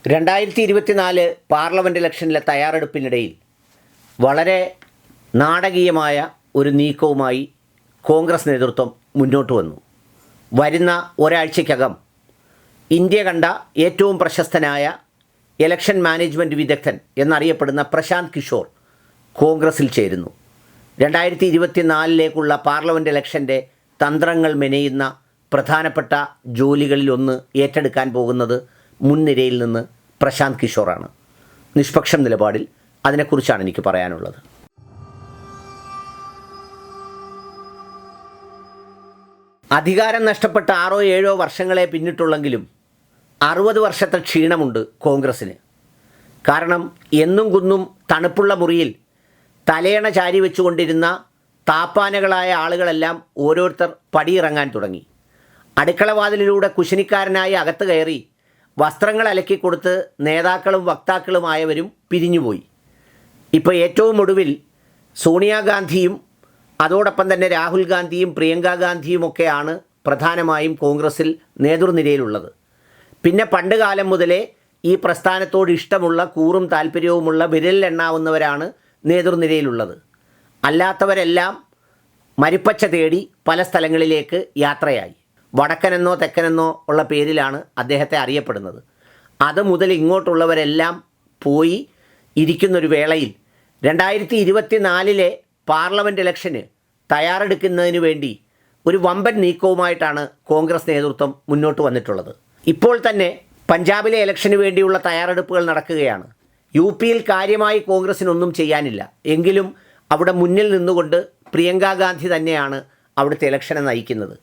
2024 parliament ഇലക്ഷനിലെ തയ്യാറെടുപ്പിനിടയിൽ വളരെ നാടകീയമായ ഒരു നീക്കവുമായി കോൺഗ്രസ് നേതൃത്വം മുന്നോട്ട് വന്നു. വരുന്ന ഒരാഴ്ചയ്ക്കകം ഇന്ത്യ കണ്ട ഏറ്റവും പ്രശസ്തനായ ഇലക്ഷൻ മാനേജ്മെൻറ്റ് വിദഗ്ധൻ എന്നറിയപ്പെടുന്ന പ്രശാന്ത് കിഷോർ കോൺഗ്രസിൽ ചേരുന്നു. 2024 പാർലമെൻറ്റ് ഇലക്ഷൻ്റെ തന്ത്രങ്ങൾ മെനയുന്ന പ്രധാനപ്പെട്ട ജോലികളിലൊന്ന് ഏറ്റെടുക്കാൻ പോകുന്നത് മുൻനിരയിൽ നിന്ന് പ്രശാന്ത് കിഷോറാണ്. നിഷ്പക്ഷം നിലപാടിൽ അതിനെക്കുറിച്ചാണ് എനിക്ക് പറയാനുള്ളത്. അധികാരം നഷ്ടപ്പെട്ട 6-7 വർഷങ്ങളെ പിന്നിട്ടുള്ളെങ്കിലും 60 വർഷത്തെ ക്ഷീണമുണ്ട് കോൺഗ്രസ്സിന്. കാരണം എന്നും കുന്നും തണുപ്പുള്ള മുറിയിൽ തലയണ ചാരി വെച്ചുകൊണ്ടിരുന്ന താപ്പാനകളായ ആളുകളെല്ലാം ഓരോരുത്തർ പടിയിറങ്ങാൻ തുടങ്ങി. അടുക്കളവാതിലിലൂടെ കുശിനിക്കാരനായി അകത്ത് കയറി വസ്ത്രങ്ങൾ അലക്കിക്കൊടുത്ത് നേതാക്കളും വക്താക്കളുമായവരും പിരിഞ്ഞുപോയി. ഇപ്പോൾ ഏറ്റവും ഒടുവിൽ സോണിയാഗാന്ധിയും അതോടൊപ്പം തന്നെ രാഹുൽ ഗാന്ധിയും പ്രിയങ്ക ഗാന്ധിയുമൊക്കെയാണ് പ്രധാനമായും കോൺഗ്രസിൽ നേതൃനിരയിലുള്ളത്. പിന്നെ പണ്ട് കാലം മുതലേ ഈ പ്രസ്ഥാനത്തോട് ഇഷ്ടമുള്ള കൂറും താല്പര്യവുമുള്ള വിരലിലെണ്ണാവുന്നവരാണ് നേതൃനിരയിലുള്ളത്. അല്ലാത്തവരെല്ലാം മരുപ്പച്ച തേടി പല സ്ഥലങ്ങളിലേക്ക് യാത്രയായി. വടക്കനെന്നോ തെക്കനെന്നോ ഉള്ള പേരിലാണ് അദ്ദേഹത്തെ അറിയപ്പെടുന്നത്. അത് മുതൽ ഇങ്ങോട്ടുള്ളവരെല്ലാം പോയി ഇരിക്കുന്നൊരു വേളയിൽ 2024 പാർലമെൻറ്റ് ഇലക്ഷന് തയ്യാറെടുക്കുന്നതിന് വേണ്ടി ഒരു വമ്പൻ നീക്കവുമായിട്ടാണ് കോൺഗ്രസ് നേതൃത്വം മുന്നോട്ട് വന്നിട്ടുള്ളത്. ഇപ്പോൾ തന്നെ പഞ്ചാബിലെ ഇലക്ഷന് വേണ്ടിയുള്ള തയ്യാറെടുപ്പുകൾ നടക്കുകയാണ്. UPയിൽ കാര്യമായി കോൺഗ്രസിനൊന്നും ചെയ്യാനില്ല. എങ്കിലും അവിടെ മുന്നിൽ നിന്നുകൊണ്ട് പ്രിയങ്ക ഗാന്ധി തന്നെയാണ് അവിടുത്തെ ഇലക്ഷനെ നയിക്കുന്നത്.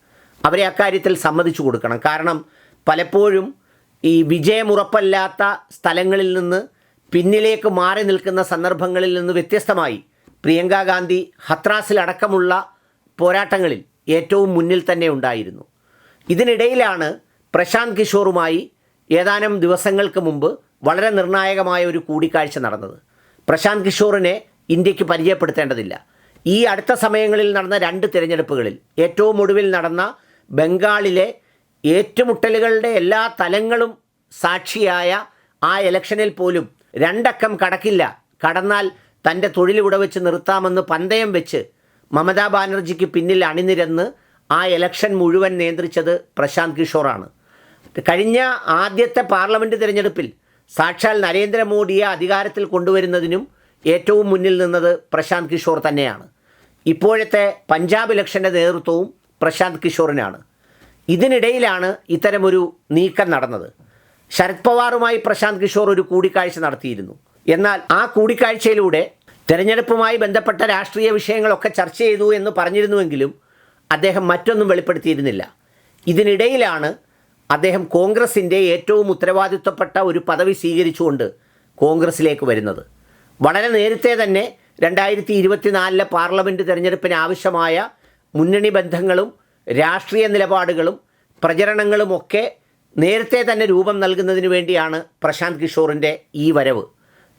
അവരെ അക്കാര്യത്തിൽ സമ്മതിച്ചു കൊടുക്കണം. കാരണം പലപ്പോഴും ഈ വിജയമുറപ്പല്ലാത്ത സ്ഥലങ്ങളിൽ നിന്ന് പിന്നിലേക്ക് മാറി നിൽക്കുന്ന സന്ദർഭങ്ങളിൽ നിന്ന് വ്യത്യസ്തമായി പ്രിയങ്ക ഗാന്ധി ഹത്രാസിലടക്കമുള്ള പോരാട്ടങ്ങളിൽ ഏറ്റവും മുന്നിൽ തന്നെ ഉണ്ടായിരുന്നു. ഇതിനിടയിലാണ് പ്രശാന്ത് കിഷോറുമായി ഏതാനും ദിവസങ്ങൾക്ക് മുമ്പ് വളരെ നിർണായകമായ ഒരു കൂടിക്കാഴ്ച നടന്നത്. പ്രശാന്ത് കിഷോറിനെ ഇന്ത്യക്ക് പരിചയപ്പെടുത്തേണ്ടതില്ല. ഈ അടുത്ത സമയങ്ങളിൽ നടന്ന 2 തിരഞ്ഞെടുപ്പുകളിൽ ഏറ്റവും ഒടുവിൽ നടന്ന ബംഗാളിലെ ഏറ്റുമുട്ടലുകളുടെ എല്ലാ തലങ്ങളും സാക്ഷിയായ ആ ഇലക്ഷനിൽ പോലും 2 അക്കം കടക്കില്ല, കടന്നാൽ തൻ്റെ തൊഴിലിവിടെ വെച്ച് നിർത്താമെന്ന് പന്തയം വെച്ച് മമതാ ബാനർജിക്ക് പിന്നിൽ അണിനിരന്ന് ആ ഇലക്ഷൻ മുഴുവൻ നിയന്ത്രിച്ചത് പ്രശാന്ത് കിഷോറാണ്. കഴിഞ്ഞ ആദ്യത്തെ പാർലമെൻറ്റ് തിരഞ്ഞെടുപ്പിൽ സാക്ഷാൽ നരേന്ദ്രമോദിയെ അധികാരത്തിൽ കൊണ്ടുവരുന്നതിനും ഏറ്റവും മുന്നിൽ നിന്നത് പ്രശാന്ത് കിഷോർ തന്നെയാണ്. ഇപ്പോഴത്തെ പഞ്ചാബ് ഇലക്ഷൻ്റെ നേതൃത്വവും പ്രശാന്ത് കിഷോറിനാണ്. ഇതിനിടയിലാണ് ഇത്തരമൊരു നീക്കം നടന്നത്. ശരത് പവാറുമായി പ്രശാന്ത് കിഷോർ ഒരു കൂടിക്കാഴ്ച നടത്തിയിരുന്നു. എന്നാൽ ആ കൂടിക്കാഴ്ചയിലൂടെ തെരഞ്ഞെടുപ്പുമായി ബന്ധപ്പെട്ട രാഷ്ട്രീയ വിഷയങ്ങളൊക്കെ ചർച്ച ചെയ്തു എന്ന് പറഞ്ഞിരുന്നുവെങ്കിലും അദ്ദേഹം മറ്റൊന്നും വെളിപ്പെടുത്തിയിരുന്നില്ല. ഇതിനിടയിലാണ് അദ്ദേഹം കോൺഗ്രസിൻ്റെ ഏറ്റവും ഉത്തരവാദിത്വപ്പെട്ട ഒരു പദവി സ്വീകരിച്ചുകൊണ്ട് കോൺഗ്രസിലേക്ക് വരുന്നത്. വളരെ നേരത്തെ തന്നെ 2024 പാർലമെൻറ്റ് തിരഞ്ഞെടുപ്പിന് ആവശ്യമായ മുന്നണി ബന്ധങ്ങളും രാഷ്ട്രീയ നിലപാടുകളും പ്രചരണങ്ങളുമൊക്കെ നേരത്തെ തന്നെ രൂപം നൽകുന്നതിന് വേണ്ടിയാണ് പ്രശാന്ത് കിഷോറിൻ്റെ ഈ വരവ്.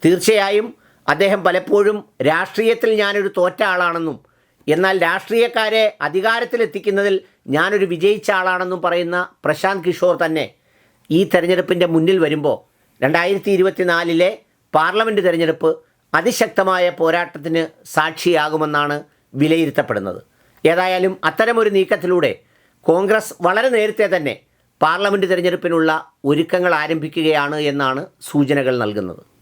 തീർച്ചയായും അദ്ദേഹം പലപ്പോഴും രാഷ്ട്രീയത്തിൽ ഞാനൊരു തോറ്റ ആളാണെന്നും എന്നാൽ രാഷ്ട്രീയക്കാരെ അധികാരത്തിലെത്തിക്കുന്നതിൽ ഞാനൊരു വിജയിച്ച ആളാണെന്നും പറയുന്ന പ്രശാന്ത് കിഷോർ തന്നെ ഈ തെരഞ്ഞെടുപ്പിൻ്റെ മുന്നിൽ വരുമ്പോൾ 2024 പാർലമെൻറ്റ് തിരഞ്ഞെടുപ്പ് അതിശക്തമായ പോരാട്ടത്തിന് സാക്ഷിയാകുമെന്നാണ് വിലയിരുത്തപ്പെടുന്നത്. ഏതായാലും അത്തരമൊരു നീക്കത്തിലൂടെ കോൺഗ്രസ് വളരെ നേരത്തെ തന്നെ പാർലമെൻറ്റ് തിരഞ്ഞെടുപ്പിനുള്ള ഒരുക്കങ്ങൾ ആരംഭിക്കുകയാണ് എന്നാണ് സൂചനകൾ നൽകുന്നത്.